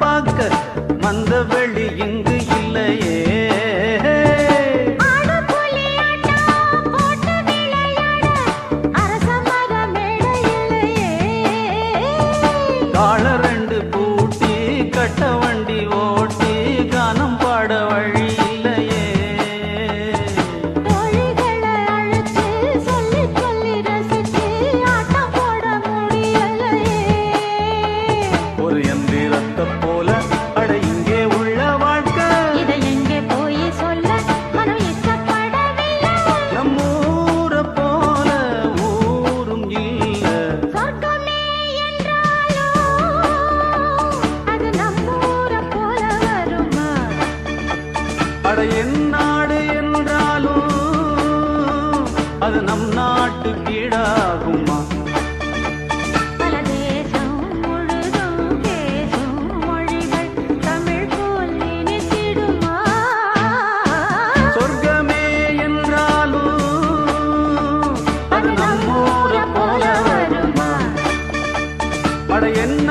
பார்க்க மந்த வெளி இங்கு இல்லையே. கால ரெண்டு பூட்டி கட்ட வண்டி ஓட்டி கானம் பாட வழி இல்லையே. ஒரு எந்திரத்தை போல அட இங்கே உள்ள வாழ்க்கை இதை எங்கே போய் சொல்ல மனம் இஷ்டப்படவில்லை. நம்மூரை போல ஊரும் இல்ல. சொர்க்கமே என்றாலும் அது நம்மூரை போல வருமா? அட என் நாடு என்றாலும் அது நம் நாட்டு கீழாகுமா? பல தேசம் முழுதும் பேசும் மொழிகள் தமிழ் போல் நினைத்திடுமா? சொர்க்கமே என்றாலும் அது நம்மூரை போல வருமா? அட என்ன